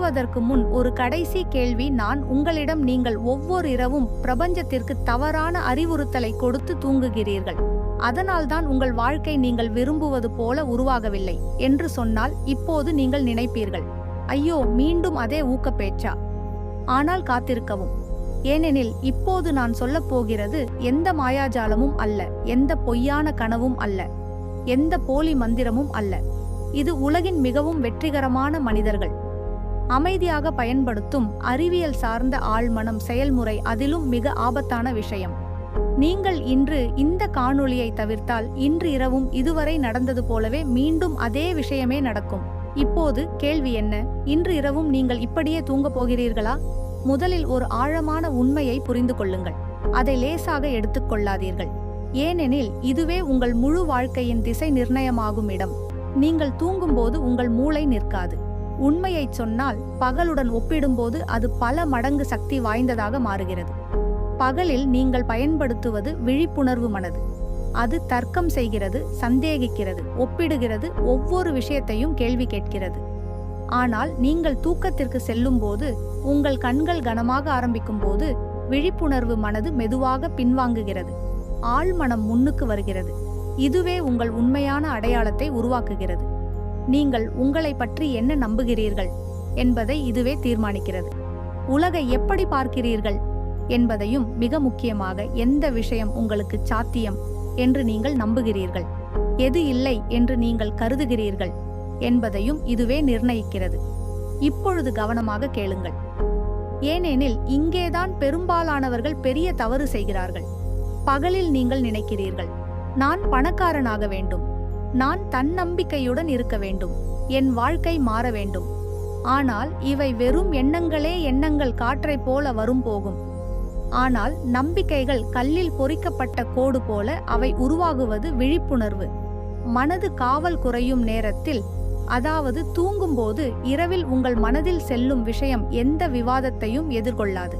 தூங்குவதற்கு முன் ஒரு கடைசி கேள்வி. நான் உங்களிடம், நீங்கள் ஒவ்வொரு இரவும் பிரபஞ்சத்திற்கு தவறான அறிவுறுத்தலை கொடுத்து தூங்குகிறீர்கள், அதனால்தான் உங்கள் வாழ்க்கை நீங்கள் விரும்புவது போல உருவாகவில்லை என்று சொன்னால் இப்போது நீங்கள் நினைப்பீர்கள், ஐயோ, மீண்டும் அதே ஊக்கப்பேச்சா? ஆனால் காத்திருக்கவும். ஏனெனில் இப்போது நான் சொல்லப் போகிறது எந்த மாயாஜாலமும் அல்ல, எந்த பொய்யான கனவும் அல்ல, எந்த போலி மந்திரமும் அல்ல. இது உலகின் மிகவும் வெற்றிகரமான மனிதர்கள் அமைதியாக பயன்படுத்தும் அறிவியல் சார்ந்த ஆழ்மனம் செயல்முறை. அதிலும் மிக ஆபத்தான விஷயம், நீங்கள் இன்று இந்த காணொளியை தவிர்த்தால் இன்று இரவும் இதுவரை நடந்தது போலவே மீண்டும் அதே விஷயமே நடக்கும். இப்போது கேள்வி என்ன? இன்று இரவும் நீங்கள் இப்படியே தூங்கப் போகிறீர்களா? முதலில் ஒரு ஆழமான உண்மையை புரிந்து கொள்ளுங்கள். அதை லேசாக எடுத்துக்கொள்ளாதீர்கள், ஏனெனில் இதுவே உங்கள் முழு வாழ்க்கையின் திசை நிர்ணயமாகும் இடம். நீங்கள் தூங்கும்போது உங்கள் மூளை நிற்காது. உண்மையைச் சொன்னால், பகலுடன் ஒப்பிடும்போது அது பல மடங்கு சக்தி வாய்ந்ததாக மாறுகிறது. பகலில் நீங்கள் பயன்படுத்துவது விழிப்புணர்வு மனது. அது தர்க்கம் செய்கிறது, சந்தேகிக்கிறது, ஒப்பிடுகிறது, ஒவ்வொரு விஷயத்தையும் கேள்வி கேட்கிறது. ஆனால் நீங்கள் தூக்கத்திற்கு செல்லும்போது, உங்கள் கண்கள் கனமாக ஆரம்பிக்கும் போது, விழிப்புணர்வு மனது மெதுவாக பின்வாங்குகிறது, ஆழ்மனம் முன்னுக்கு வருகிறது. இதுவே உங்கள் உண்மையான அடையாளத்தை உருவாக்குகிறது. நீங்கள் உங்களை பற்றி என்ன நம்புகிறீர்கள் என்பதை இதுவே தீர்மானிக்கிறது. உலகை எப்படி பார்க்கிறீர்கள் என்பதையும், மிக முக்கியமாக, எந்த விஷயம் உங்களுக்கு சாத்தியம் என்று நீங்கள் நம்புகிறீர்கள், எது இல்லை என்று நீங்கள் கருதுகிறீர்கள் என்பதையும் இதுவே நிர்ணயிக்கிறது. இப்பொழுது கவனமாக கேளுங்கள், ஏனெனில் இங்கேதான் பெரும்பாலானவர்கள் பெரிய தவறு செய்கிறார்கள். பகலில் நீங்கள் நினைக்கிறீர்கள், நான் பணக்காரனாக வேண்டும், நான் தன்னம்பிக்கையுடன் இருக்க வேண்டும், என் வாழ்க்கை மாற வேண்டும். ஆனால் இவை வெறும் எண்ணங்களே. எண்ணங்கள் காற்றைப் போல வரும் போகும். ஆனால் நம்பிக்கைகள் கல்லில் பொறிக்கப்பட்ட கோடு போல. அவை உருவாகுவது விழிப்புணர்வு மனது காவல் குறையும் நேரத்தில், அதாவது தூங்கும்போது. இரவில் உங்கள் மனதில் செல்லும் விஷயம் எந்த விவாதத்தையும் எதிர்கொள்ளாது.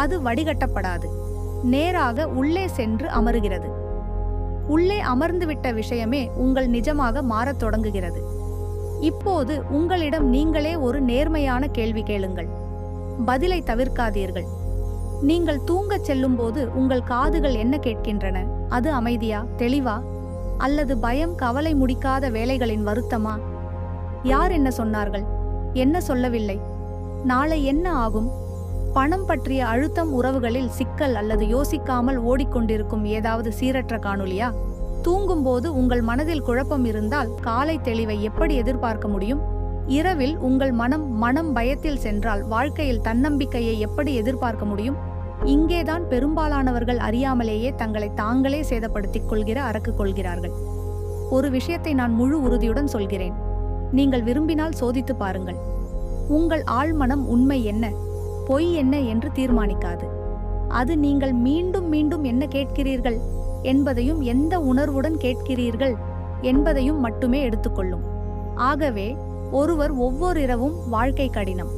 அது வடிகட்டப்படாது, நேராக உள்ளே சென்று அமருகிறது. உள்ளே அமர்ந்துவிட்ட விஷயமே உங்கள் நிஜமாக மாறத் தொடங்குகிறது. இப்போது உங்களிடம் நீங்களே ஒரு நேர்மையான கேள்வி கேளுங்கள். பதிலை தவிர்க்காதீர்கள். நீங்கள் தூங்கச் செல்லும்போது உங்கள் காதுகள் என்ன கேட்கின்றன? அது அமைதியா, தெளிவா, அல்லது பயம், கவலை, முடிக்காத வேலைகளின் வருத்தமா? யார் என்ன சொன்னார்கள், என்ன சொல்லவில்லை, நாளை என்ன ஆகும், பணம் பற்றிய அழுத்தம், உறவுகளில் சிக்கல், அல்லது யோசிக்காமல் ஓடிக்கொண்டிருக்கும் ஏதாவது சீரற்ற காணொளியா? தூங்கும்போது உங்கள் மனதில் குழப்பம் இருந்தால் காலை தெளிவை எப்படி எதிர்பார்க்க முடியும்? இரவில் உங்கள் மனம் பயத்தில் சென்றால் வாழ்க்கையில் தன்னம்பிக்கையை எப்படி எதிர்பார்க்க முடியும்? இங்கேதான் பெரும்பாலானவர்கள் அறியாமலேயே தங்களை தாங்களே சேதப்படுத்திக் கொள்கிற அரக்கு கொள்கிறார்கள். ஒரு விஷயத்தை நான் முழு உறுதியுடன் சொல்கிறேன், நீங்கள் விரும்பினால் சோதித்து பாருங்கள். உங்கள் ஆழ்மனம் உண்மை என்ன, பொய் என்ன என்று தீர்மானிக்காது. அது நீங்கள் மீண்டும் மீண்டும் என்ன கேட்கிறீர்கள் என்பதையும், எந்த உணர்வுடன் கேட்கிறீர்கள் என்பதையும் மட்டுமே எடுத்துக்கொள்ளும். ஆகவே ஒருவர் ஒவ்வொரு இரவும் வாழ்க்கை கடினம்,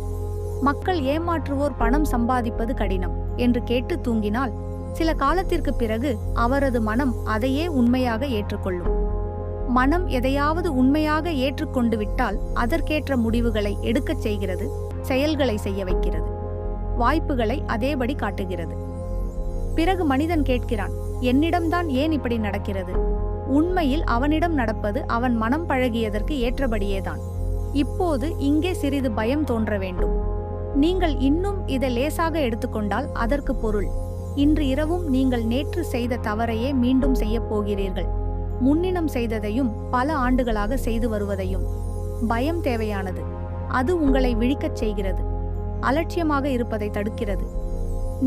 மக்கள் ஏமாற்றுவோர், பணம் சம்பாதிப்பது கடினம் என்று கேட்டு தூங்கினால், சில காலத்திற்கு பிறகு அவரது மனம் அதையே உண்மையாக ஏற்றுக்கொள்ளும். மனம் எதையாவது உண்மையாக ஏற்றுக்கொண்டு விட்டால் அதற்கேற்ற முடிவுகளை எடுக்கச் செய்கிறது, செயல்களை செய்ய வைக்கிறது, வாய்ப்புகளை அதேபடி காட்டுகிறது. பிறகு மனிதன் கேட்கிறான், என்னிடம்தான் ஏன் இப்படி நடக்கிறது? உண்மையில் அவனிடம் நடப்பது அவன் மனம் பழகியதற்கு ஏற்றபடியேதான். இப்போது இங்கே சிறிது பயம் தோன்ற வேண்டும். நீங்கள் இன்னும் இதை லேசாக எடுத்துக்கொண்டால் அதற்கு பொருள், இன்று இரவும் நீங்கள் நேற்று செய்த தவறையே மீண்டும் செய்யப் போகிறீர்கள். முன்னினம் செய்ததையும் பல ஆண்டுகளாக செய்து வருவதையும். பயம் தேவையானது. அது உங்களை விழிக்கச் செய்கிறது, அலட்சியமாக இருப்பதை தடுக்கிறது.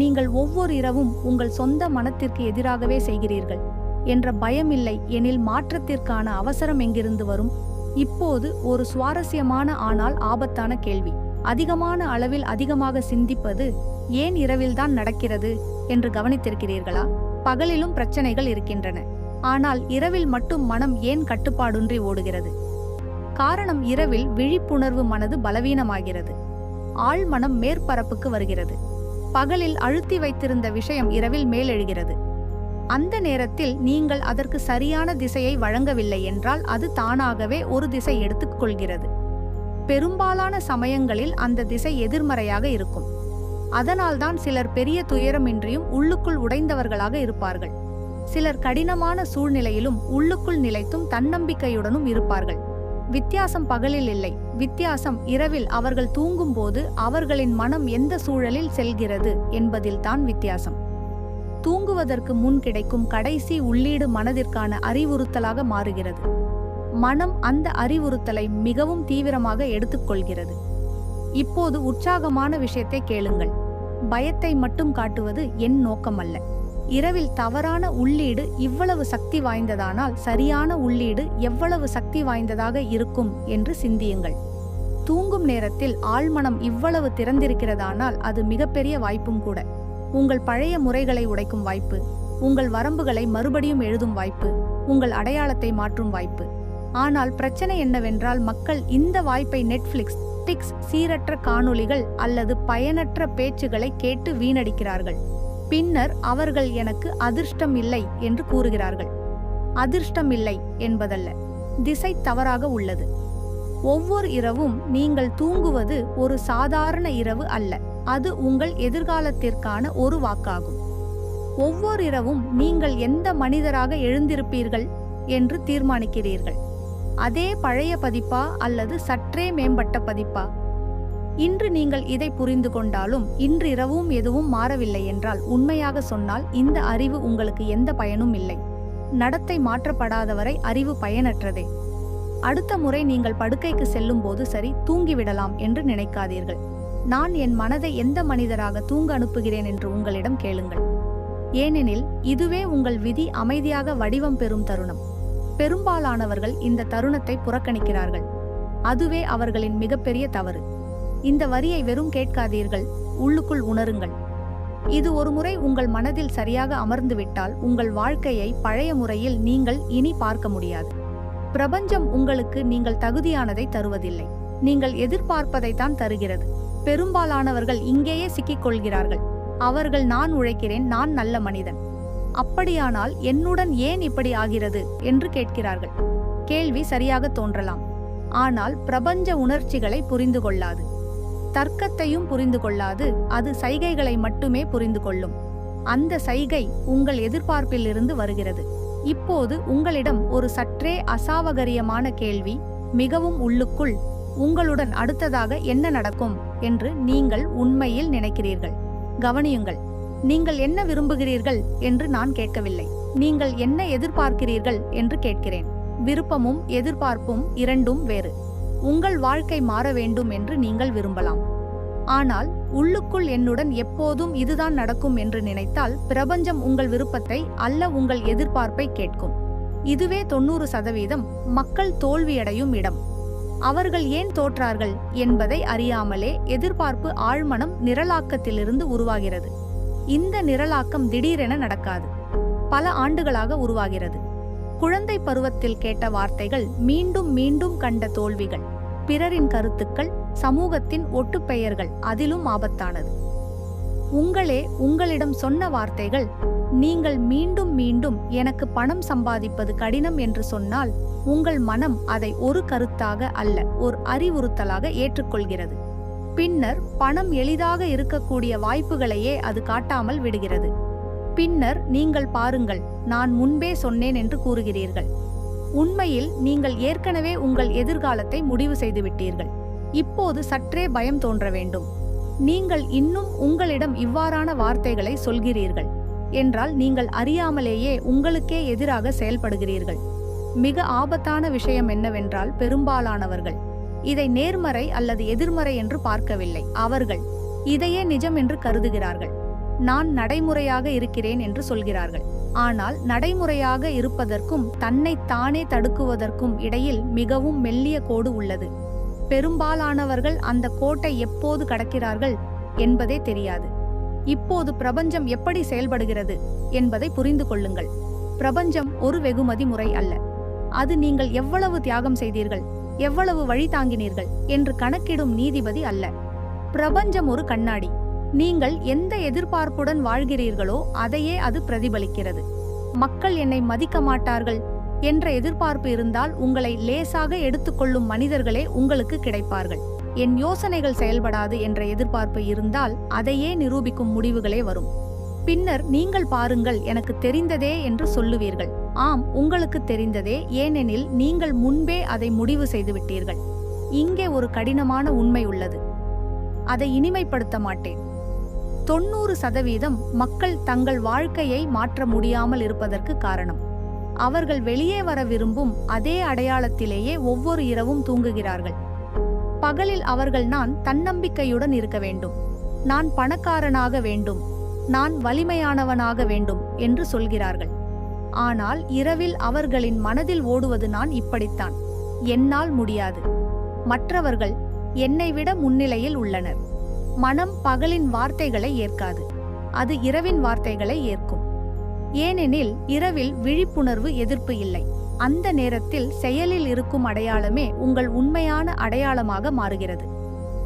நீங்கள் ஒவ்வொரு இரவும் உங்கள் சொந்த மனத்திற்கு எதிராகவே செய்கிறீர்கள் என்ற பயம் இல்லை எனில் மாற்றத்திற்கான அவசரம் எங்கிருந்து வரும்? இப்போது ஒரு சுவாரஸ்யமான ஆனால் ஆபத்தான கேள்வி. அதிகமான அளவில் அதிகமாக சிந்திப்பது ஏன் இரவில்தான் நடக்கிறது என்று கவனித்திருக்கிறீர்களா? பகலிலும் பிரச்சனைகள் இருக்கின்றன, ஆனால் இரவில் மட்டும் மனம் ஏன் கட்டுப்பாடுன்றி ஓடுகிறது? காரணம், இரவில் விழிப்புணர்வு மனது பலவீனமாகிறது, ஆழ்மனம் மேற்பரப்புக்கு வருகிறது. பகலில் அழுத்தி வைத்திருந்த விஷயம் இரவில் மேலெழுகிறது. அந்த நேரத்தில் நீங்கள் அதற்கு சரியான திசையை வழங்கவில்லை என்றால் அது தானாகவே ஒரு திசை எடுத்துக்கொள்கிறது. பெரும்பாலான சமயங்களில் அந்த திசை எதிர்மறையாக இருக்கும். அதனால்தான் சிலர் பெரிய துயரமின்றியும் உள்ளுக்குள் உடைந்தவர்களாக இருப்பார்கள். சிலர் கடினமான சூழ்நிலையிலும் உள்ளுக்குள் நிலைத்தும் தன்னம்பிக்கையுடனும் இருப்பார்கள். வித்தியாசம் பகலில் இல்லை, வித்தியாசம் இரவில் அவர்கள் தூங்கும்போது அவர்களின் மனம் எந்த சூழலில் செல்கிறது என்பதில்தான் வித்தியாசம். தூங்குவதற்கு முன் கிடைக்கும் கடைசி உள்ளீடு மனதிற்கான அறிவுறுத்தலாக மாறுகிறது. மனம் அந்த அறிவுறுத்தலை மிகவும் தீவிரமாக எடுத்துக்கொள்கிறது. இப்போது உற்சாகமான விஷயத்தை கேளுங்கள். பயத்தை மட்டும் காட்டுவது என் நோக்கமல்ல. இரவில் தவறான உள்ளீடு இவ்வளவு சக்தி வாய்ந்ததானால் சரியான உள்ளீடு எவ்வளவு சக்தி வாய்ந்ததாக இருக்கும் என்று சிந்தியுங்கள். தூங்கும் நேரத்தில் ஆழ்மனம் இவ்வளவு திறந்திருக்கிறதானால் அது மிகப்பெரிய வாய்ப்பும் கூட. உங்கள் பழைய முறைகளை உடைக்கும் வாய்ப்பு, உங்கள் வரம்புகளை மறுபடியும் எழுதும் வாய்ப்பு, உங்கள் அடையாளத்தை மாற்றும் வாய்ப்பு. ஆனால் பிரச்சனை என்னவென்றால் மக்கள் இந்த வாய்ப்பை நெட்ஃபிளிக்ஸ், சீரற்ற காணொளிகள் அல்லது பயனற்ற பேச்சுகளை கேட்டு வீணடிக்கிறார்கள். பின்னர் அவர்கள் எனக்கு அதிர்ஷ்டம் இல்லை என்று கூறுகிறார்கள். அதிர்ஷ்டம் இல்லை என்பதல்ல, திசை தவறாக உள்ளது. ஒவ்வொரு இரவும் நீங்கள் தூங்குவது ஒரு சாதாரண இரவு அல்ல, அது உங்கள் எதிர்காலத்திற்கான ஒரு வாக்காகும். ஒவ்வொரு இரவும் நீங்கள் எந்த மனிதராக எழுந்திருப்பீர்கள் என்று தீர்மானிக்கிறீர்கள். அதே பழைய பதிப்பா அல்லது சற்றே மேம்பட்ட பதிப்பா? இன்று நீங்கள் இதை புரிந்து கொண்டாலும் இன்று இரவும் எதுவும் மாறவில்லை என்றால், உண்மையாக சொன்னால் இந்த அறிவு உங்களுக்கு எந்த பயனும் இல்லை. நடத்தை மாற்றப்படாதவரை அறிவு பயனற்றதே. அடுத்த முறை நீங்கள் படுக்கைக்கு செல்லும் போது சரி, தூங்கிவிடலாம் என்று நினைக்காதீர்கள். நான் என் மனதை எந்த மனிதராக தூங்க அனுப்புகிறேன் என்று உங்களிடம் கேளுங்கள். ஏனெனில் இதுவே உங்கள் விதி அமைதியாக வடிவம் பெறும் தருணம். பெரும்பாலானவர்கள் இந்த தருணத்தை புறக்கணிக்கிறார்கள். அதுவே அவர்களின் மிகப்பெரிய தவறு. இந்த வரியை வெறும் கேட்காதீர்கள், உள்ளுக்குள் உணருங்கள். இது ஒரு முறை உங்கள் மனதில் சரியாக அமர்ந்துவிட்டால் உங்கள் வாழ்க்கையை பழைய முறையில் நீங்கள் இனி பார்க்க முடியாது. பிரபஞ்சம் உங்களுக்கு நீங்கள் தகுதியானதை தருவதில்லை, நீங்கள் எதிர்பார்ப்பதைத்தான் தருகிறது. பெரும்பாலானவர்கள் இங்கேயே சிக்கிக்கொள்கிறார்கள். அவர்கள் நான் உழைக்கிறேன், நான் நல்ல மனிதன், அப்படியானால் என்னுடன் ஏன் இப்படி ஆகிறது என்று கேட்கிறார்கள். கேள்வி சரியாக தோன்றலாம், ஆனால் பிரபஞ்ச உணர்ச்சிகளை புரிந்து கொள்ளாது. தர்க்கத்தையும் புரிந்து கொள்ளாது. அது சைகைகளை மட்டுமே புரிந்து கொள்ளும். அந்த சைகை உங்கள் எதிர்பார்ப்பிலிருந்து வருகிறது. இப்போது உங்களிடம் ஒரு சற்றே அசாவகரியமான கேள்வி, மிகவும் உள்ளுக்குள், உங்களுடன் அடுத்ததாக என்ன நடக்கும் என்று நீங்கள் உண்மையில் நினைக்கிறீர்கள். கவனியுங்கள், நீங்கள் என்ன விரும்புகிறீர்கள் என்று நான் கேட்கவில்லை. நீங்கள் என்ன எதிர்பார்க்கிறீர்கள் என்று கேட்கிறேன். விருப்பமும் எதிர்பார்ப்பும் இரண்டும் வேறு. உங்கள் வாழ்க்கை மாற வேண்டும் என்று நீங்கள் விரும்பலாம். ஆனால் உள்ளுக்குள் என்னுடன் எப்போதும் இதுதான் நடக்கும் என்று நினைத்தால் பிரபஞ்சம் உங்கள் விருப்பத்தை அல்ல உங்கள் எதிர்பார்ப்பை கேட்கும். இதுவே 90% மக்கள் தோல்வியடையும் இடம். அவர்கள் ஏன் தோற்றார்கள் என்பதை அறியாமலே எதிர்பார்ப்பு ஆழ்மனம் நிரலாக்கத்திலிருந்து உருவாகிறது. இந்த நிரலாக்கம் திடீரென நடக்காது, பல ஆண்டுகளாக உருவாகிறது. குழந்தை பருவத்தில் கேட்ட வார்த்தைகள், மீண்டும் மீண்டும் கண்ட தோல்விகள், பிறரின் கருத்துக்கள், சமூகத்தின் ஒட்டுப்பெயர்கள், அதிலும் ஆபத்தானது உங்களே உங்களிடம் சொன்ன வார்த்தைகள். நீங்கள் மீண்டும் மீண்டும் எனக்கு பணம் சம்பாதிப்பது கடினம் என்று சொன்னால் உங்கள் மனம் அதை ஒரு கருத்தாக அல்ல, ஒரு அறிவுறுத்தலாக ஏற்றுக்கொள்கிறது. பின்னர் பணம் எளிதாக இருக்கக்கூடிய வாய்ப்புகளையே அது காட்டாமல் விடுகிறது. பின்னர் நீங்கள் பாருங்கள், நான் முன்பே சொன்னேன் என்று கூறுகிறீர்கள். உண்மையில் நீங்கள் ஏற்கனவே உங்கள் எதிர்காலத்தை முடிவு செய்துவிட்டீர்கள். இப்போது சற்றே பயம் தோன்ற வேண்டும். நீங்கள் இன்னும் உங்களிடம் இவ்வாறான வார்த்தைகளை சொல்கிறீர்கள் என்றால் நீங்கள் அறியாமலேயே உங்களுக்கே எதிராக செயல்படுகிறீர்கள். மிக ஆபத்தான விஷயம் என்னவென்றால், பெரும்பாலானவர்கள் இதை நேர்மறை அல்லது எதிர்மறை என்று பார்க்கவில்லை. அவர்கள் இதையே நிஜம் என்று கருதுகிறார்கள். நான் நடைமுறையாக இருக்கிறேன் என்று சொல்கிறார்கள். ஆனால் நடைமுறையாக இருப்பதற்கும் தன்னைத்தானே தடுக்குவதற்கும் இடையில் மிகவும் மெல்லிய கோடு உள்ளது. பெரும்பாலானவர்கள் அந்த கோட்டை எப்போது கடக்கிறார்கள் என்பதே தெரியாது. இப்போது பிரபஞ்சம் எப்படி செயல்படுகிறது என்பதை புரிந்து கொள்ளுங்கள். பிரபஞ்சம் ஒரு வெகுமதி முறை அல்ல. அது நீங்கள் எவ்வளவு தியாகம் செய்தீர்கள், எவ்வளவு வழி தாங்கினீர்கள் என்று கணக்கிடும் நீதிபதி அல்ல. பிரபஞ்சம் ஒரு கண்ணாடி. நீங்கள் எந்த எதிர்பார்ப்புடன் வாழ்கிறீர்களோ அதையே அது பிரதிபலிக்கிறது. மக்கள் என்னை மதிக்க மாட்டார்கள் என்ற எதிர்பார்ப்பு இருந்தால் உங்களை லேசாக எடுத்துக்கொள்ளும் மனிதர்களே உங்களுக்கு கிடைப்பார்கள். என் யோசனைகள் செயல்படாது என்ற எதிர்பார்ப்பு இருந்தால் அதையே நிரூபிக்கும் முடிவுகளே வரும். பின்னர் நீங்கள் பாருங்கள், எனக்கு தெரிந்ததே என்று சொல்லுவீர்கள். ஆம், உங்களுக்கு தெரிந்ததே, ஏனெனில் நீங்கள் முன்பே அதை முடிவு செய்துவிட்டீர்கள். இங்கே ஒரு கடினமான உண்மை உள்ளது. அதை இனிமைப்படுத்த மாட்டேன். 90% மக்கள் தங்கள் வாழ்க்கையை மாற்ற முடியாமல் இருப்பதற்கு காரணம் அவர்கள் வெளியே வர விரும்பும் அதே அடையாளத்திலேயே ஒவ்வொரு இரவும் தூங்குகிறார்கள். பகலில் அவர்கள் நான் தன்னம்பிக்கையுடன் இருக்க வேண்டும், நான் பணக்காரனாக வேண்டும், நான் வலிமையானவனாக வேண்டும் என்று சொல்கிறார்கள். ஆனால் இரவில் அவர்களின் மனதில் ஓடுவது நான் இப்படித்தான், என்னால் முடியாது, மற்றவர்கள் என்னை விட முன்னிலையில் உள்ளனர். மனம் பகலின் வார்த்தைகளை ஏற்காது, அது இரவின் வார்த்தைகளை ஏற்கும். ஏனெனில் இரவில் விழிப்புணர்வு எதிர்ப்பு இல்லை. அந்த நேரத்தில் செயலில் இருக்கும் அடையாளமே உங்கள் உண்மையான அடையாளமாக மாறுகிறது.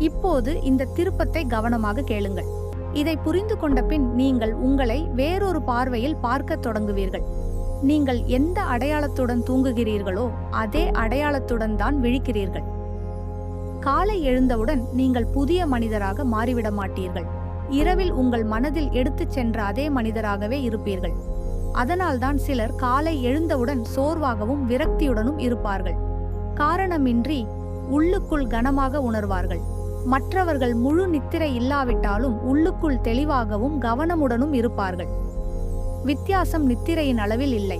இப்போது இந்த திருப்பத்தை கவனமாக கேளுங்கள். இதை புரிந்து கொண்ட பின் நீங்கள் உங்களை வேறொரு பார்வையில் பார்க்கத் தொடங்குவீர்கள். நீங்கள் எந்த அடையாளத்துடன் தூங்குகிறீர்களோ அதே அடையாளத்துடன் தான் விழிக்கிறீர்கள். காலை எழுந்தவுடன் நீங்கள் புதிய மனிதராக மாறிவிட மாட்டீர்கள். இரவில் உங்கள் மனதில் எடுத்துச் சென்ற அதே மனிதராகவே இருப்பீர்கள். அதனால்தான் சிலர் காலை எழுந்தவுடன் சோர்வாகவும் விரக்தியுடனும் இருப்பார்கள். காரணமின்றி உள்ளுக்குள் கனமாக உணர்வார்கள். மற்றவர்கள் முழு நித்திரை இல்லாவிட்டாலும் உள்ளுக்குள் தெளிவாகவும் கவனமுடனும் இருப்பார்கள். வித்தியாசம் நித்திரையின் அளவில் இல்லை,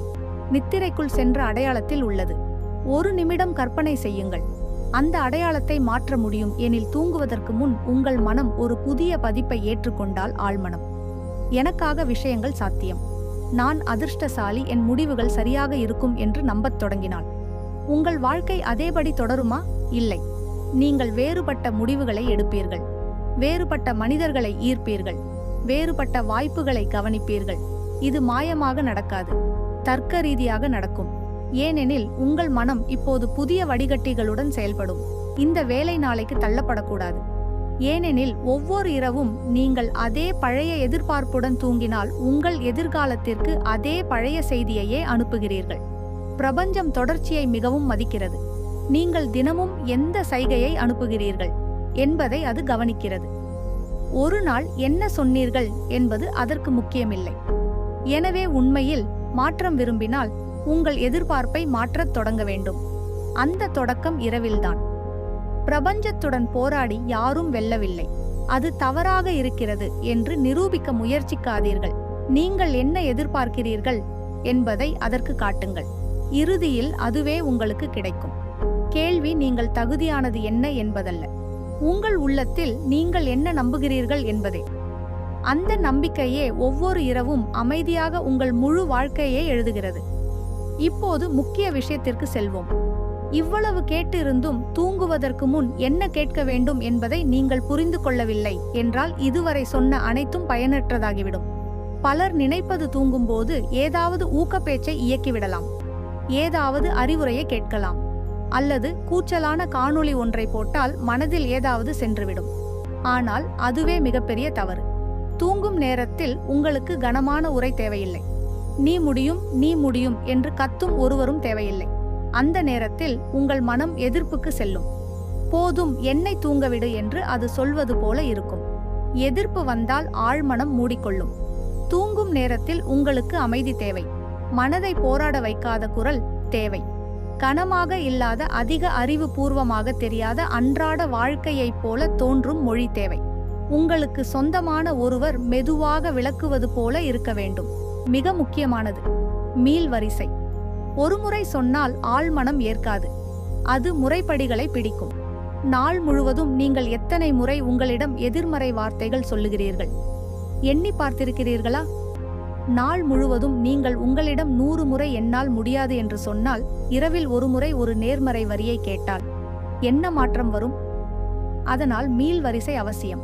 நித்திரைக்குள் சென்ற அடையாளத்தில் உள்ளது. ஒரு நிமிடம் கற்பனை செய்யுங்கள், அந்த அடையாளத்தை மாற்ற முடியும் எனில் தூங்குவதற்கு முன் உங்கள் மனம் ஒரு புதிய பதிப்பை ஏற்றுக்கொண்டால் ஆழ்மனம். எனக்காக விஷயங்கள் சாத்தியம், நான் அதிர்ஷ்டசாலி, என் முடிவுகள் சரியாக இருக்கும் என்று நம்பத் தொடங்கினாள். உங்கள் வாழ்க்கை அதேபடி தொடருமா? இல்லை. நீங்கள் வேறுபட்ட முடிவுகளை எடுப்பீர்கள், வேறுபட்ட மனிதர்களை ஈர்ப்பீர்கள், வேறுபட்ட வாய்ப்புகளை கவனிப்பீர்கள். இது மாயமாக நடக்காது, தர்க்க ரீதியாக நடக்கும். ஏனெனில் உங்கள் மனம் இப்போது புதிய வடிகட்டிகளுடன் செயல்படும். இந்த வேலை நாளைக்கு தள்ளப்படக்கூடாது. ஏனெனில் ஒவ்வொரு இரவும் நீங்கள் அதே பழைய எதிர்பார்ப்புடன் தூங்கினால் உங்கள் எதிர்காலத்திற்கு அதே பழைய செய்தியையே அனுப்புகிறீர்கள். பிரபஞ்சம் தொடர்ச்சியை மிகவும் மதிக்கிறது. நீங்கள் தினமும் எந்த சைகையை அனுப்புகிறீர்கள் என்பதை அது கவனிக்கிறது. ஒரு நாள் என்ன சொன்னீர்கள் என்பது அதற்கு முக்கியமில்லை. எனவே உண்மையில் மாற்றம் விரும்பினால் உங்கள் எதிர்பார்ப்பை மாற்றத் தொடங்க வேண்டும். அந்த தொடக்கம் இரவில்தான். பிரபஞ்சத்துடன் போராடி யாரும் வெல்லவில்லை. அது தவறாக இருக்கிறது என்று நிரூபிக்க முயற்சிக்காதீர்கள். நீங்கள் என்ன எதிர்பார்க்கிறீர்கள் என்பதை அதற்கு காட்டுங்கள். இறுதியில் அதுவே உங்களுக்கு கிடைக்கும். கேள்வி நீங்கள் தகுதியானது என்ன என்பதல்ல, உங்கள் உள்ளத்தில் நீங்கள் என்ன நம்புகிறீர்கள் என்பதே. அந்த நம்பிக்கையே ஒவ்வொரு இரவும் அமைதியாக உங்கள் முழு வாழ்க்கையை எழுதுகிறது. இப்போது முக்கிய விஷயத்திற்கு செல்வோம். இவ்வளவு கேட்டிருந்தும் தூங்குவதற்கு முன் என்ன கேட்க வேண்டும் என்பதை நீங்கள் புரிந்து கொள்ளவில்லை என்றால் இதுவரை சொன்ன அனைத்தும் பயனற்றதாகிவிடும். பலர் நினைப்பது தூங்கும்போது ஏதாவது ஊக்கப்பேச்சை இயக்கிவிடலாம், ஏதாவது அறிவுரையை கேட்கலாம், அல்லது கூச்சலான காணொளி ஒன்றை போட்டால் மனதில் ஏதாவது சென்றுவிடும். ஆனால் அதுவே மிகப்பெரிய தவறு. தூங்கும் நேரத்தில் உங்களுக்கு கனமான உரை தேவையில்லை. நீ முடியும், நீ முடியும் என்று கத்தும் ஒருவரும் தேவையில்லை. அந்த நேரத்தில் உங்கள் மனம் எதிர்ப்புக்கு செல்லும். போதும், என்னை தூங்கவிடு என்று அது சொல்வது போல இருக்கும். எதிர்ப்பு வந்தால் ஆழ்மனம் மூடிக்கொள்ளும். தூங்கும் நேரத்தில் உங்களுக்கு அமைதி தேவை. மனதை போராட வைக்காத குரல் தேவை. கனமாக இல்லாத, அதிக அறிவுபூர்வமாக தெரியாத அன்றாட வாழ்க்கையைப் போல தோன்றும் மொழி தேவை. உங்களுக்கு சொந்தமான ஒருவர் மெதுவாக விளக்குவது போல இருக்க வேண்டும். மிக முக்கியமானது மீள் வரிசை. ஒருமுறை சொன்னால் ஆழ்மனம் ஏற்காது. அது முறைப்படிகளை பிடிக்கும். நாள் முழுவதும் நீங்கள் எத்தனை முறை உங்களிடம் எதிர்மறை வார்த்தைகள் சொல்லுகிறீர்கள் எண்ணி பார்த்திருக்கிறீர்களா? நாள் முழுவதும் நீங்கள் உங்களிடம் 100 முறை என்னால் முடியாது என்று சொன்னால், இரவில் ஒரு முறை ஒரு நேர்மறை வரியை கேட்டால் என்ன மாற்றம் வரும்? அதனால் மீள் வரிசை அவசியம்.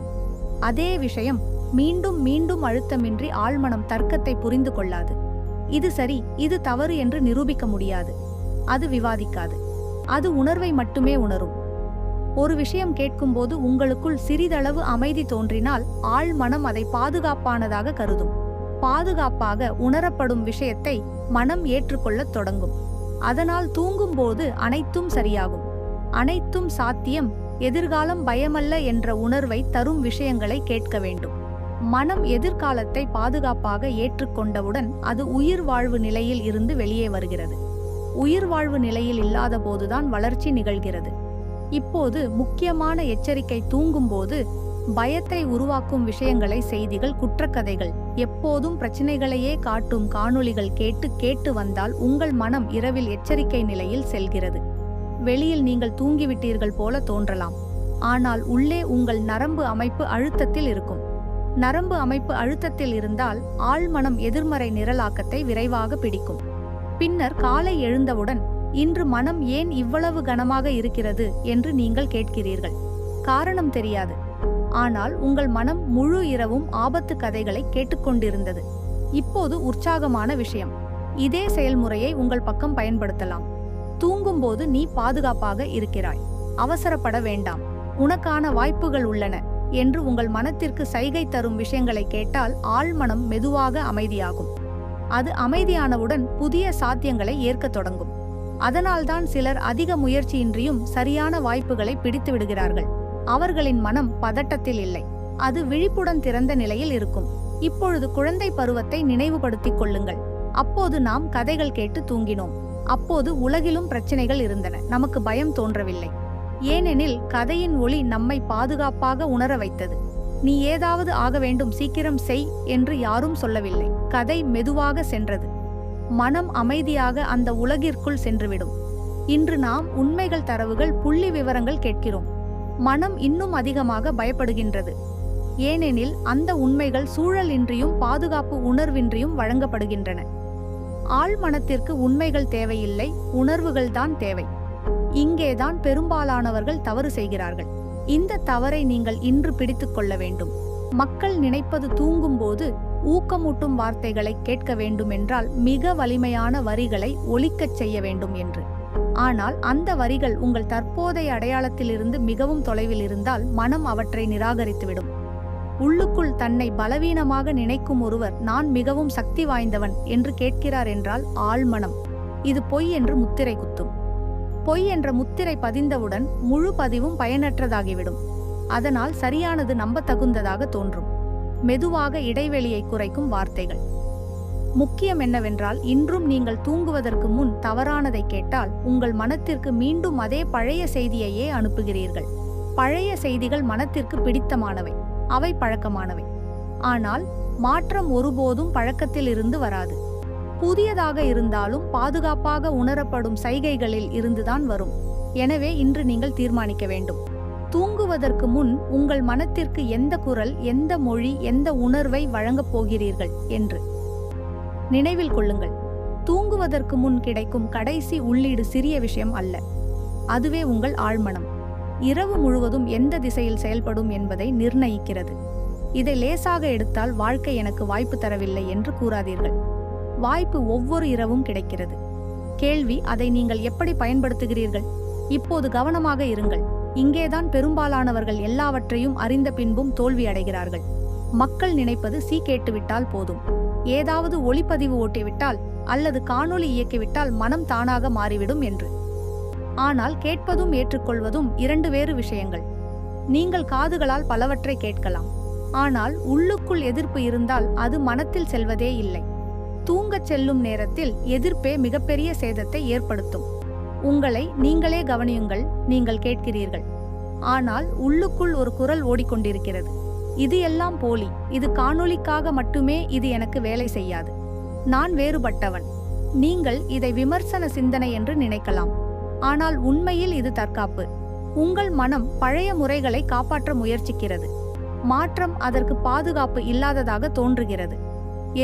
அதே விஷயம் மீண்டும் மீண்டும் அழுத்தமின்றி ஆழ்மனம் தர்க்கத்தை புரிந்து கொள்ளாது. இது சரி, இது தவறு என்று நிரூபிக்க முடியாது. அது விவாதிக்காது. அது உணர்வை மட்டுமே உணரும். ஒரு விஷயம் கேட்கும்போது உங்களுக்குள் சிறிதளவு அமைதி தோன்றினால் ஆழ்மனம் அதை பாதுகாப்பானதாக கருதும். பாதுகாப்பாக உணரப்படும் விஷயத்தை மனம் ஏற்றுக்கொள்ளத் தொடங்கும். அதனால் தூங்கும்போது அனைத்தும் சரியாகும். அனைத்தும் சாத்தியம், எதிர்காலம் பயமல்ல என்ற உணர்வை தரும் விஷயங்களை கேட்க வேண்டும். மனம் எதிர்காலத்தை பாதுகாப்பாக ஏற்றுக்கொண்டவுடன் அது உயிர் வாழ்வு நிலையில் இருந்து வெளியே வருகிறது. உயிர் வாழ்வு நிலையில் இல்லாத போதுதான் வளர்ச்சி நிகழ்கிறது. இப்போது முக்கியமான எச்சரிக்கை: தூங்கும்போது பயத்தை உருவாக்கும் விஷயங்களை, செய்திகள், குற்றக்கதைகள், எப்போதும் பிரச்சனைகளையே காட்டும் காணொளிகள் கேட்டு கேட்டு வந்தால் உங்கள் மனம் இரவில் எச்சரிக்கை நிலையில் செல்கிறது. வெளியில் நீங்கள் தூங்கிவிட்டீர்கள் போல தோன்றலாம், ஆனால் உள்ளே உங்கள் நரம்பு அமைப்பு அழுத்தத்தில் இருக்கும். நரம்பு அமைப்பு அழுத்தத்தில் இருந்தால் ஆழ்மனம் எதிர்மறை நிரலாக்கத்தை விரைவாக பிடிக்கும். பின்னர் காலை எழுந்தவுடன் இன்று மனம் ஏன் இவ்வளவு கனமாக இருக்கிறது என்று நீங்கள் கேட்கிறீர்கள். காரணம் தெரியாது. ஆனால் உங்கள் மனம் முழு இரவும் ஆபத்து கதைகளை கேட்டுக்கொண்டிருந்தது. இப்போது உற்சாகமான விஷயம்: இதே செயல்முறையை உங்கள் பக்கம் பயன்படுத்தலாம். தூங்கும்போது நீ பாதுகாப்பாக இருக்கிறாய், அவசரப்பட வேண்டாம், உனக்கான வாய்ப்புகள் உள்ளன என்று உங்கள் மனத்திற்கு சைகை தரும் விஷயங்களை கேட்டால் ஆழ்மனம் மெதுவாக அமைதியாகும். அது அமைதியானவுடன் புதிய சாத்தியங்களை ஏற்கத் தொடங்கும். அதனால்தான் சிலர் அதிக முயற்சியின்றியும் சரியான வாய்ப்புகளை பிடித்து விடுகிறார்கள். அவர்களின் மனம் பதட்டத்தில் இல்லை, அது விழிப்புடன் திறந்த நிலையில் இருக்கும். இப்பொழுது குழந்தை பருவத்தை நினைவுபடுத்திக் கொள்ளுங்கள். அப்போது நாம் கதைகள் கேட்டு தூங்கினோம். அப்போது உலகிலும் பிரச்சனைகள் இருந்தன, நமக்கு பயம் தோன்றவில்லை. ஏனெனில் கதையின் ஒளி நம்மை பாதுகாப்பாக உணர வைத்தது. நீ ஏதாவது ஆக வேண்டும், சீக்கிரம் செய் என்று யாரும் சொல்லவில்லை. கதை மெதுவாக சென்றது. மனம் அமைதியாக அந்த உலகிற்குள் சென்றுவிடும். இன்று நாம் உண்மைகள், தரவுகள், புள்ளி விவரங்கள் கேட்கிறோம். மனம் இன்னும் அதிகமாக பயப்படுகின்றது. ஏனெனில் அந்த உண்மைகள் சூழலின்றியும் பாதுகாப்பு உணர்வின்றியும் வழங்கப்படுகின்றன. ஆழ்மனத்திற்கு உண்மைகள் தேவையில்லை, உணர்வுகள்தான் தேவை. இங்கேதான் பெரும்பாலானவர்கள் தவறு செய்கிறார்கள். இந்த தவறை நீங்கள் இன்று பிடித்துக் கொள்ள வேண்டும். மக்கள் நினைப்பது தூங்கும்போது ஊக்கமூட்டும் வார்த்தைகளை கேட்க வேண்டும் என்றால் மிக வலிமையான வரிகளை ஒலிக்கச் செய்ய வேண்டும் என்று. ஆனால் அந்த வரிகள் உங்கள் தற்போதைய அடையாளத்திலிருந்து மிகவும் தொலைவில் இருந்தால் மனம் அவற்றை நிராகரித்துவிடும். உள்ளுக்குள் தன்னை பலவீனமாக நினைக்கும் ஒருவர் நான் மிகவும் சக்தி வாய்ந்தவன் என்று கேட்கிறார் என்றால் ஆழ்மனம் இது பொய் என்று முத்திரை குத்தும். பொய் என்ற முத்திரை பதிந்தவுடன் முழு பதிவும் பயனற்றதாகிவிடும். அதனால் சரியானது நம்பத்தகுந்ததாக தோன்றும். மெதுவாக இடைவெளியை குறைக்கும் வார்த்தைகள். முக்கியம் என்னவென்றால், இன்றும் நீங்கள் தூங்குவதற்கு முன் தவறானதை கேட்டால் உங்கள் மனத்திற்கு மீண்டும் அதே பழைய செய்தியையே அனுப்புகிறீர்கள். பழைய செய்திகள் மனத்திற்கு பிடித்தமானவை, அவை பழக்கமானவை. ஆனால் மாற்றம் ஒருபோதும் பழக்கத்தில் இருந்து வராது. புதியதாக இருந்தாலும் பாதுகாப்பாக உணரப்படும் சைகைகளில் இருந்துதான் வரும். எனவே இன்று நீங்கள் தீர்மானிக்க வேண்டும். தூங்குவதற்கு முன் உங்கள் மனத்திற்கு எந்த குரல், எந்த மொழி, எந்த உணர்வை வழங்கப் போகிறீர்கள் என்று நினைவில் கொள்ளுங்கள். தூங்குவதற்கு முன் கிடைக்கும் கடைசி உள்ளீடு சிறிய விஷயம் அல்ல, அதுவே உங்கள் ஆழ்மனம். இரவு முழுவதும் எந்த திசையில் செயல்படும் என்பதை நிர்ணயிக்கிறது. இதை லேசாக எடுத்தால் வாழ்க்கை எனக்கு வாய்ப்பு தரவில்லை என்று கூறாதீர்கள். வாய்ப்பு ஒவ்வொரு இரவும் கிடைக்கிறது. கேள்வி, அதை நீங்கள் எப்படி பயன்படுத்துகிறீர்கள்? இப்போது கவனமாக இருங்கள். இங்கேதான் பெரும்பாலானவர்கள் எல்லாவற்றையும் அறிந்த பின்பும் தோல்வி அடைகிறார்கள். மக்கள் நினைப்பது கேட்டுவிட்டால் போதும், ஏதாவது ஒளிப்பதிவு ஓட்டிவிட்டால் அல்லது காணொளி இயக்கிவிட்டால் மனம் தானாக மாறிவிடும் என்று. ஆனால் கேட்பதும் ஏற்றுக்கொள்வதும் இரண்டு வேறு விஷயங்கள். நீங்கள் காதுகளால் பலவற்றை கேட்கலாம், ஆனால் உள்ளுக்குள் எதிர்ப்பு இருந்தால் அது மனத்தில் செல்வதே இல்லை. தூங்கச் செல்லும் நேரத்தில் எதிர்ப்பே மிகப்பெரிய சேதத்தை ஏற்படுத்தும். உங்களை நீங்களே கவனியுங்கள். நீங்கள் கேட்கிறீர்கள், ஆனால் உள்ளுக்குள் ஒரு குரல் ஓடிக்கொண்டிருக்கிறது. இது எல்லாம் போலி, இது காணொளிக்காக மட்டுமே, இது எனக்கு வேலை செய்யாது, நான் வேறுபட்டவன். நீங்கள் இதை விமர்சன சிந்தனை என்று நினைக்கலாம், ஆனால் உண்மையில் இது தற்காப்பு. உங்கள் மனம் பழைய முறைகளை காப்பாற்ற முயற்சிக்கிறது. மாற்றம் அதற்கு பாதுகாப்பு இல்லாததாக தோன்றுகிறது.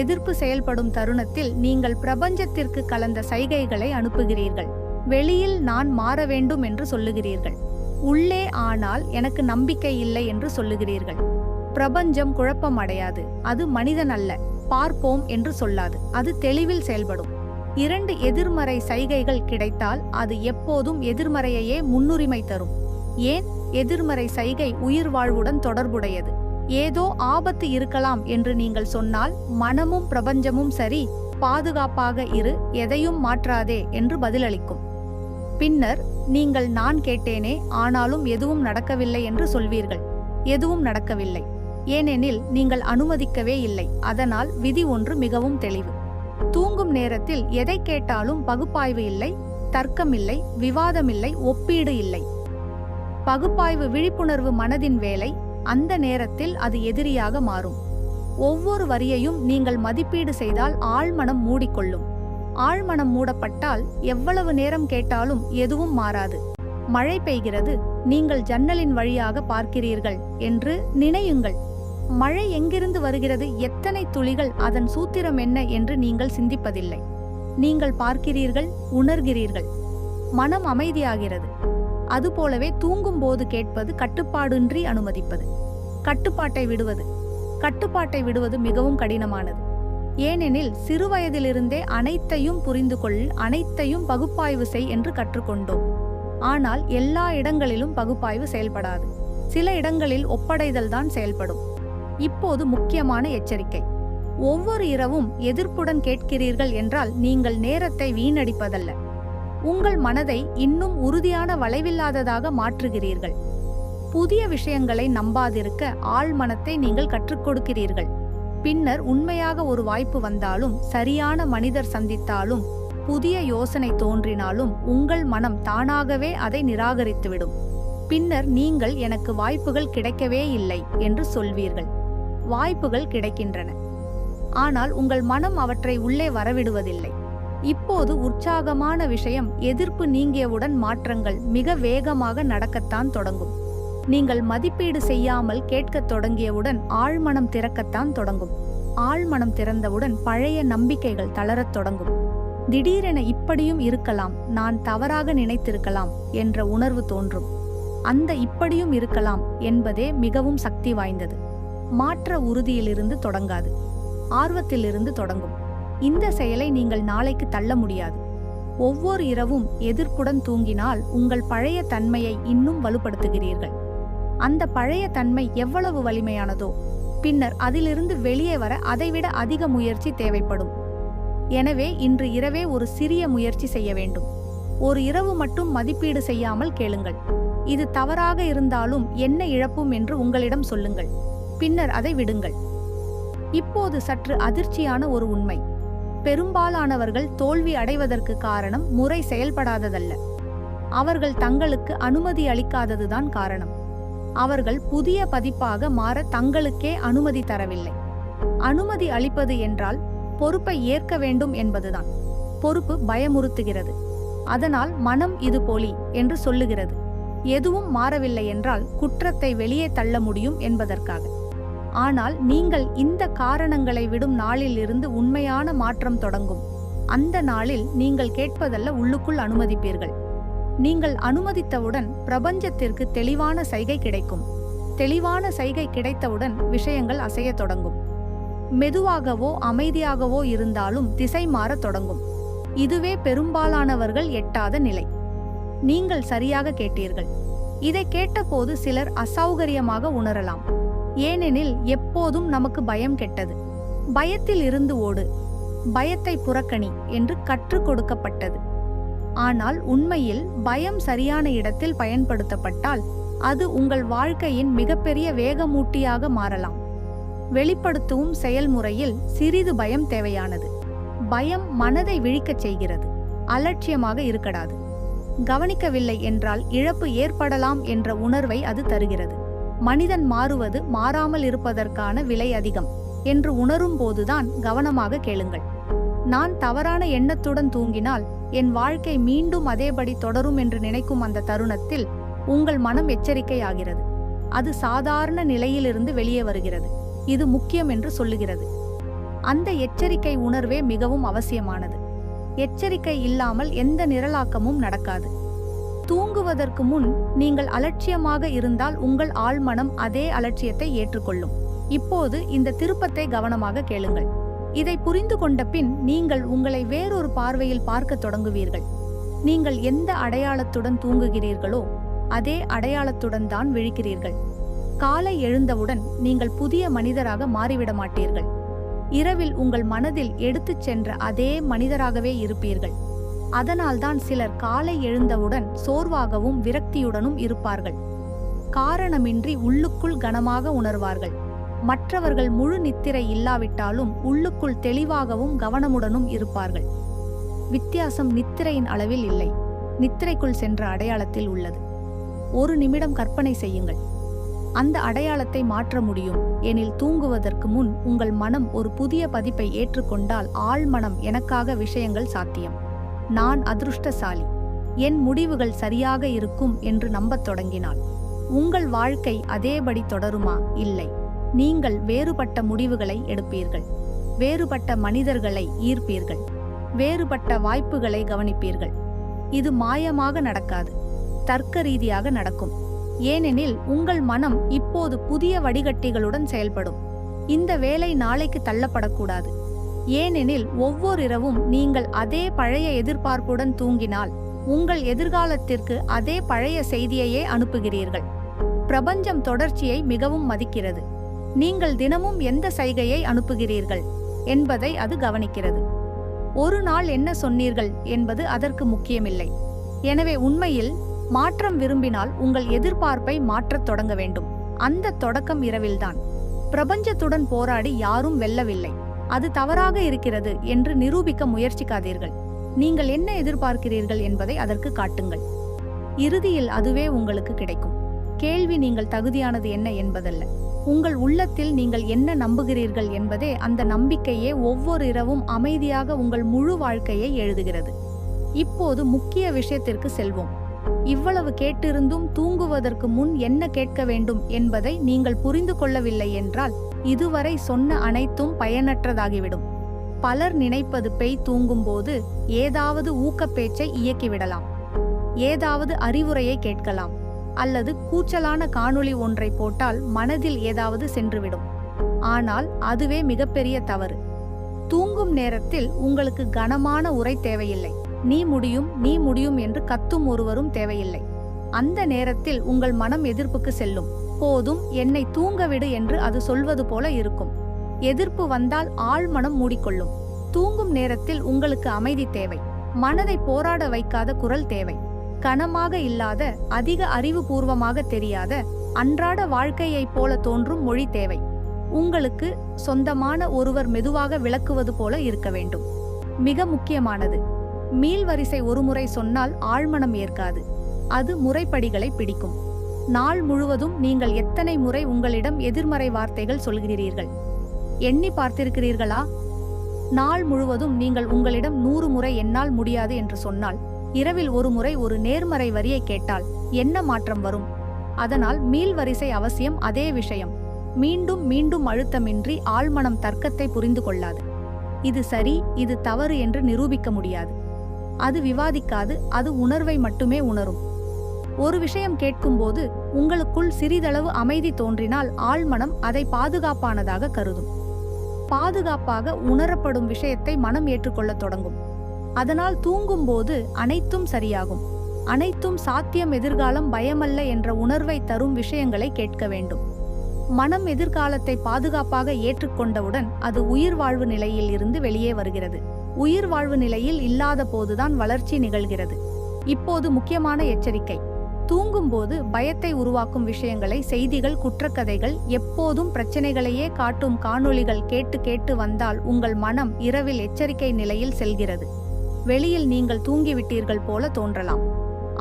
எதிர்ப்பு செயல்படும் தருணத்தில் நீங்கள் பிரபஞ்சத்திற்கு கலந்த சைகைகளை அனுப்புகிறீர்கள். வெளியில் நான் மாற வேண்டும் என்று சொல்லுகிறீர்கள். உள்ளே ஆனால் எனக்கு நம்பிக்கை இல்லை என்று சொல்லுகிறீர்கள். பிரபஞ்சம் குழப்பம் அடையாது, அது மனிதன் அல்ல. பார்ப்போம் என்று சொல்லாது, அது தெளிவில் செயல்படும். இரண்டு எதிர்மறை சைகைகள் கிடைத்தால் அது எப்போதும் எதிர்மறையையே முன்னுரிமை தரும். ஏன்? எதிர்மறை சைகை உயிர் வாழ்வுடன் தொடர்புடையது. ஏதோ ஆபத்து இருக்கலாம் என்று நீங்கள் சொன்னால் மனமும் பிரபஞ்சமும் சரி, பாதுகாப்பாக இரு, எதையும் மாற்றாதே என்று பதிலளிக்கும். பின்னர் நீங்கள் நான் கேட்டேனே, ஆனாலும் எதுவும் நடக்கவில்லை என்று சொல்வீர்கள். எதுவும் நடக்கவில்லை, ஏனெனில் நீங்கள் அனுமதிக்கவே இல்லை. அதனால் விதி ஒன்று மிகவும் தெளிவு. தூங்கும் நேரத்தில் எதை கேட்டாலும் பகுப்பாய்வு இல்லை, தர்க்கமில்லை, விவாதமில்லை, ஒப்பீடு இல்லை. பகுப்பாய்வு விழிப்புணர்வு மனதின் வேலை. அந்த நேரத்தில் அது எதிரியாக மாறும். ஒவ்வொரு வரியையும் நீங்கள் மதிப்பீடு செய்தால் ஆழ்மனம் மூடிக்கொள்ளும். ஆழ்மனம் மூடப்பட்டால் எவ்வளவு நேரம் கேட்டாலும் எதுவும் மாறாது. மழை பெய்கிறது, நீங்கள் ஜன்னலின் வழியாக பார்க்கிறீர்கள் என்று நினையுங்கள். மழை எங்கிருந்து வருகிறது, எத்தனை துளிகள், அதன் சூத்திரம் என்ன என்று நீங்கள் சிந்திப்பதில்லை. நீங்கள் பார்க்கிறீர்கள், உணர்கிறீர்கள். மனம் அமைதியாகிறது. அதுபோலவே தூங்கும் போது கேட்பது கட்டுப்பாடின்றி அனுமதிப்பது. கட்டுப்பாட்டை விடுவது மிகவும் கடினமானது. ஏனெனில் சிறுவயதிலிருந்தே அனைத்தையும் புரிந்து கொள், அனைத்தையும் பகுப்பாய்வு செய் என்று கற்றுக்கொண்டோம். ஆனால் எல்லா இடங்களிலும் பகுப்பாய்வு செயல்படாது. சில இடங்களில் ஒப்படைதல் தான் செயல்படும். இப்போது முக்கியமான எச்சரிக்கை. ஒவ்வொரு இரவும் எதிர்ப்புடன் கேட்கிறீர்கள் என்றால் நீங்கள் நேரத்தை வீணடிப்பதல்ல, உங்கள் மனதை இன்னும் உறுதியான வளைவில்லாததாக மாற்றுகிறீர்கள். புதிய விஷயங்களை நம்பாதிருக்க ஆழ்மனத்தை நீங்கள் கற்றுக் கொடுக்கிறீர்கள். பின்னர் உண்மையாக ஒரு வாய்ப்பு வந்தாலும், சரியான மனிதர் சந்தித்தாலும், புதிய யோசனை தோன்றினாலும் உங்கள் மனம் தானாகவே அதை நிராகரித்துவிடும். பின்னர் நீங்கள் எனக்கு வாய்ப்புகள் கிடைக்கவே இல்லை என்று சொல்வீர்கள். வாய்ப்புகள் கிடைக்கின்றன, ஆனால் உங்கள் மனம் அவற்றை உள்ளே வரவிடுவதில்லை. இப்போது உற்சாகமான விஷயம், எதிர்ப்பு நீங்கியவுடன் மாற்றங்கள் மிக வேகமாக நடக்கத்தான் தொடங்கும். நீங்கள் மதிப்பீடு செய்யாமல் கேட்கத் தொடங்கியவுடன் ஆழ்மனம் திறக்கத்தான் தொடங்கும். ஆழ்மனம் திறந்தவுடன் பழைய நம்பிக்கைகள் தளரத் தொடங்கும். திடீரென இப்படியும் இருக்கலாம், நான் தவறாக நினைத்திருக்கலாம் என்ற உணர்வு தோன்றும். அந்த இப்படியும் இருக்கலாம் என்பதே மிகவும் சக்தி வாய்ந்தது. மாற்ற உறுதியிலிருந்து தொடங்காது, ஆர்வத்திலிருந்து தொடங்கும். இந்த செயலை நீங்கள் நாளைக்கு தள்ள முடியாது. ஒவ்வொரு இரவும் எதிர்ப்புடன் தூங்கினால் உங்கள் பழைய தன்மையை இன்னும் வலுப்படுத்துகிறீர்கள். அந்த பழைய தன்மை எவ்வளவு வலிமையானதோ, பின்னர் அதிலிருந்து வெளியே வர அதைவிட அதிக முயற்சி தேவைப்படும். எனவே இன்று இரவே ஒரு சிறிய முயற்சி செய்ய வேண்டும். ஒரு இரவு மட்டும் மதிப்பீடு செய்யாமல் கேளுங்கள். இது தவறாக இருந்தாலும் என்ன இழப்பும் என்று உங்களிடம் சொல்லுங்கள். பின்னர் அதை விடுங்கள். இப்போது சற்று அதிர்ச்சியான ஒரு உண்மை. பெரும்பாலானவர்கள் தோல்வி அடைவதற்கு காரணம் முறை செயல்படாததல்ல, அவர்கள் தங்களுக்கு அனுமதி அளிக்காததுதான் காரணம். அவர்கள் புதிய பதிப்பாக மாற தங்களுக்கே அனுமதி தரவில்லை. அனுமதி அளிப்பது என்றால் பொறுப்பை ஏற்க வேண்டும் என்பதுதான். பொறுப்பு பயமுறுத்துகிறது. அதனால் மனம் இது போலி என்று சொல்லுகிறது. எதுவும் மாறவில்லை என்றால் குற்றத்தை வெளியே தள்ள முடியும் என்பதற்காக. ஆனால் நீங்கள் இந்த காரணங்களை விடும் நாளில் இருந்து உண்மையான மாற்றம் தொடங்கும். அந்த நாளில் நீங்கள் கேட்பதல்ல, உள்ளுக்குள் அனுமதிப்பீர்கள். நீங்கள் அனுமதித்தவுடன் பிரபஞ்சத்திற்கு தெளிவான சைகை கிடைக்கும். தெளிவான சைகை கிடைத்தவுடன் விஷயங்கள் அசையத் தொடங்கும். மெதுவாகவோ அமைதியாகவோ இருந்தாலும் திசை மாறத் தொடங்கும். இதுவே பெரும்பாலானவர்கள் எட்டாத நிலை. நீங்கள் சரியாக கேட்டீர்கள். இதை கேட்டபோது சிலர் அசௌகரியமாக உணரலாம். ஏனெனில் எப்போதும் நமக்கு பயம் கெட்டது. பயத்தில் இருந்து ஓடு, பயத்தை புறக்கணி என்று கற்றுக் கொடுக்கப்பட்டது. ஆனால் உண்மையில் பயம் சரியான இடத்தில் பயன்படுத்தப்பட்டால் அது உங்கள் வாழ்க்கையின் மிகப்பெரிய வேகமூட்டியாக மாறலாம். வெளிப்படுத்தும் செயல்முறையில் சிறிது பயம் தேவையானது. பயம் மனதை விழிக்கச் செய்கிறது, அலட்சியமாக இருக்கடாது. கவனிக்கவில்லை என்றால் இழப்பு ஏற்படலாம் என்ற உணர்வை அது தருகிறது. மனிதன் மாறுவது மாறாமல் இருப்பதற்கான விலை அதிகம் என்று உணரும் போதுதான் கவனமாக கேளுங்கள். நான் தவறான எண்ணத்துடன் தூங்கினால் என் வாழ்க்கை மீண்டும் அதேபடி தொடரும் என்று நினைக்கும் அந்த தருணத்தில் உங்கள் மனம் எச்சரிக்கையாகிறது. அது சாதாரண நிலையிலிருந்து வெளியே வருகிறது, இது முக்கியம் என்று சொல்லுகிறது. அந்த எச்சரிக்கை உணர்வே மிகவும் அவசியமானது. எச்சரிக்கை இல்லாமல் எந்த நிரலாக்கமும் நடக்காது. தூங்குவதற்கு முன் நீங்கள் அலட்சியமாக இருந்தால் உங்கள் ஆழ்மனம் அதே அலட்சியத்தை ஏற்றுக்கொள்ளும். இப்போது இந்த திருப்பத்தை கவனமாக கேளுங்கள். இதை புரிந்து கொண்ட பின் நீங்கள் உங்களை வேறொரு பார்வையில் பார்க்க தொடங்குவீர்கள். நீங்கள் எந்த அடையாளத்துடன் தூங்குகிறீர்களோ அதே அடையாளத்துடன் தான் விழிக்கிறீர்கள். காலை எழுந்தவுடன் நீங்கள் புதிய மனிதராக மாறிவிட மாட்டீர்கள். இரவில் உங்கள் மனதில் எடுத்துச் சென்ற அதே மனிதராகவே இருப்பீர்கள். அதனால்தான் சிலர் காலை எழுந்தவுடன் சோர்வாகவும் விரக்தியுடனும் இருப்பார்கள். காரணமின்றி உள்ளுக்குள் கனமாக உணர்வார்கள். மற்றவர்கள் முழு நித்திரை இல்லாவிட்டாலும் உள்ளுக்குள் தெளிவாகவும் கவனமுடனும் இருப்பார்கள். வித்தியாசம் நித்திரையின் அளவில் இல்லை, நித்திரைக்குள் சென்ற அடையாளத்தில் உள்ளது. ஒரு நிமிடம் கற்பனை செய்யுங்கள். அந்த அடையாளத்தை மாற்ற முடியும் எனில் தூங்குவதற்கு முன் உங்கள் மனம் ஒரு புதிய பதிப்பை ஏற்றுக்கொண்டால் ஆழ்மனம் எனக்காக விஷயங்கள் சாத்தியம், நான் அதிருஷ்டசாலி, என் முடிவுகள் சரியாக இருக்கும் என்று நம்பத் தொடங்கினால் உங்கள் வாழ்க்கை அதேபடி தொடருமா? இல்லை. நீங்கள் வேறுபட்ட முடிவுகளை எடுப்பீர்கள், வேறுபட்ட மனிதர்களை ஈர்ப்பீர்கள், வேறுபட்ட வாய்ப்புகளை கவனிப்பீர்கள். இது மாயமாக நடக்காது, தர்க்க ரீதியாக நடக்கும். ஏனெனில் உங்கள் மனம் இப்போது புதிய வடிகட்டிகளுடன் செயல்படும். இந்த வேலை நாளைக்கு தள்ளப்படக்கூடாது. ஏனெனில் ஒவ்வொரு இரவும் நீங்கள் அதே பழைய எதிர்பார்ப்புடன் தூங்கினால் உங்கள் எதிர்காலத்திற்கு அதே பழைய செய்தியையே அனுப்புகிறீர்கள். பிரபஞ்சம் தொடர்ச்சியை மிகவும் மதிக்கிறது. நீங்கள் தினமும் எந்த சைகையை அனுப்புகிறீர்கள் என்பதை அது கவனிக்கிறது. ஒரு நாள் என்ன சொன்னீர்கள் என்பது அதற்கு முக்கியமில்லை. எனவே உண்மையில் மாற்றம் விரும்பினால் உங்கள் எதிர்பார்ப்பை மாற்றத் தொடங்க வேண்டும். அந்த தொடக்கம் இரவில்தான். பிரபஞ்சத்துடன் போராடி யாரும் வெல்லவில்லை. அது தவறாக இருக்கிறது என்று நிரூபிக்க முயற்சிக்காதீர்கள். நீங்கள் என்ன எதிர்பார்க்கிறீர்கள் என்பதை அதற்கு காட்டுங்கள். இறுதியில் அதுவே உங்களுக்கு கிடைக்கும். கேள்வி நீங்கள் தகுதியானது என்ன என்பதல்ல, உங்கள் உள்ளத்தில் நீங்கள் என்ன நம்புகிறீர்கள் என்பதே. அந்த நம்பிக்கையே ஒவ்வொரு இரவும் அமைதியாக உங்கள் முழு வாழ்க்கையை எழுதுகிறது. இப்போது முக்கிய விஷயத்திற்கு செல்வோம். இவ்வளவு கேட்டிருந்தும் தூங்குவதற்கு முன் என்ன கேட்க வேண்டும் என்பதை நீங்கள் புரிந்து கொள்ளவில்லை என்றால் இதுவரை சொன்ன அனைத்தும் பயனற்றதாகிவிடும். பலர் நினைப்பது பேய் தூங்கும்போது ஏதாவது ஊக்கப்பேச்சை இயக்கிவிடலாம், ஏதாவது அறிவுரையை கேட்கலாம், அல்லது கூச்சலான காணொளி ஒன்றை போட்டால் மனதில் ஏதாவது சென்றுவிடும். ஆனால் அதுவே மிகப்பெரிய தவறு. தூங்கும் நேரத்தில் உங்களுக்கு கனமான உரை தேவையில்லை. நீ முடியும், நீ முடியும் என்று கத்தும் ஒருவரும் தேவையில்லை. அந்த நேரத்தில் உங்கள் மனம் எதிர்ப்புக்கு செல்லும். போதும், என்னை தூங்கவிடு என்று அது சொல்வது போல இருக்கும். எதிர்ப்பு வந்தால் ஆழ்மனம் மூடிக்கொள்ளும். தூங்கும் நேரத்தில் உங்களுக்கு அமைதி தேவை. மனதை போராட வைக்காத குரல் தேவை. கனமாக இல்லாத, அதிக அறிவுபூர்வமாக தெரியாத, அன்றாட வாழ்க்கையைப் போல தோன்றும் மொழி தேவை. உங்களுக்கு சொந்தமான ஒருவர் மெதுவாக விளக்குவது போல இருக்க வேண்டும். மிக முக்கியமானது, மீள்வரிசை ஒருமுறை சொன்னால் ஆழ்மனம் ஏற்காது. அது முறைப்படிகளை பிடிக்கும். நாள் முழுவதும் நீங்கள் எத்தனை முறை உங்களிடம் எதிர்மறை வார்த்தைகள் சொல்கிறீர்கள் எண்ணி பார்த்திருக்கிறீர்களா? நாள் முழுவதும் நீங்கள் உங்களிடம் 100 முறை என்னால் முடியாது என்று சொன்னால், இரவில் ஒரு முறை ஒரு நேர்மறை வரியை கேட்டால் என்ன மாற்றம் வரும்? அதனால் மீள்வரிசை அவசியம். அதே விஷயம் மீண்டும் மீண்டும் அழுத்தமின்றி ஆழ்மனம் தர்க்கத்தை புரிந்து கொள்ளாது. இது சரி, இது தவறு என்று நிரூபிக்க முடியாது. அது விவாதிக்காது, அது உணர்வை மட்டுமே உணரும். ஒரு விஷயம் கேட்கும்போது உங்களுக்குள் சிறிதளவு அமைதி தோன்றினால் ஆழ்மனம் அதை பாதுகாப்பானதாக கருதும். பாதுகாப்பாக உணரப்படும் விஷயத்தை மனம் ஏற்றுக்கொள்ளத் தொடங்கும். அதனால் தூங்கும்போது அனைத்தும் சரியாகும், அனைத்தும் சாத்தியம், எதிர்காலம் பயமல்ல என்ற உணர்வை தரும் விஷயங்களை கேட்க வேண்டும். மனம் எதிர்காலத்தை பாதுகாப்பாக ஏற்றுக்கொண்டவுடன் அது உயிர் வாழ்வு நிலையில் இருந்து வெளியே வருகிறது. உயிர் வாழ்வு நிலையில் இல்லாத போதுதான் வளர்ச்சி நிகழ்கிறது. இப்போது முக்கியமான எச்சரிக்கை. தூங்கும்போது பயத்தை உருவாக்கும் விஷயங்களை, செய்திகள், குற்றக்கதைகள், எப்போதும் பிரச்சனைகளையே காட்டும் காணொளிகள் கேட்டு கேட்டு வந்தால் உங்கள் மனம் இரவில் எச்சரிக்கை நிலையில் செல்கிறது. வெளியில் நீங்கள் தூங்கிவிட்டீர்கள் போல தோன்றலாம்,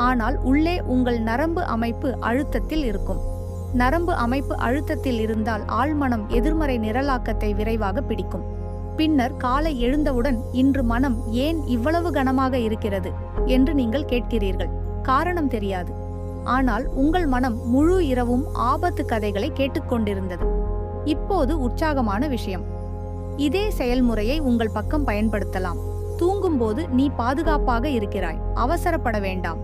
ஆனால் உள்ளே உங்கள் நரம்பு அமைப்பு அழுத்தத்தில் இருக்கும். நரம்பு அமைப்பு அழுத்தத்தில் இருந்தால் ஆழ்மனம் எதிர்மறை நிரலாக்கத்தை விரைவாக பிடிக்கும். பின்னர் காலை எழுந்தவுடன் இன்று மனம் ஏன் இவ்வளவு கனமாக இருக்கிறது என்று நீங்கள் கேட்கிறீர்கள். காரணம் தெரியாது. ஆனால் உங்கள் மனம் முழு இரவும் ஆபத்து கதைகளை கேட்டுக்கொண்டிருந்தது. இப்போது உற்சாகமான விஷயம், இதே செயல்முறையை உங்கள் பக்கம் பயன்படுத்தலாம். தூங்கும்போது நீ பாதுகாப்பாக இருக்கிறாய், அவசரப்பட வேண்டாம்,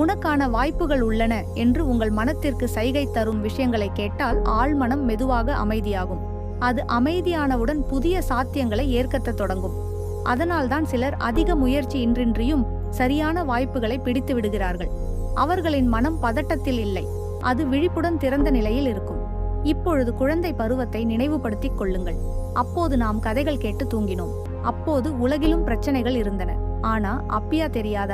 உனக்கான வாய்ப்புகள் உள்ளன என்று உங்கள் மனத்திற்கு சைகை தரும் விஷயங்களை கேட்டால் ஆழ்மனம் மெதுவாக அமைதியாகும். அது அமைதியானவுடன் புதிய சாத்தியங்களை ஏற்கத் தொடங்கும். அதனால்தான் சிலர் அதிக முயற்சி இன்றின்றியும் சரியான வாய்ப்புகளை பிடித்து விடுகிறார்கள். அவர்களின் மனம் பதட்டத்தில் இல்லை, அது விழிப்புடன் திறந்த நிலையில் இருக்கும். இப்பொழுது குழந்தை பருவத்தை நினைவுபடுத்திக் கொள்ளுங்கள். அப்போது நாம் கதைகள் கேட்டு தூங்கினோம். அப்போது உலகிலும் பிரச்சனைகள் இருந்தன. ஆனா அப்பியா தெரியாத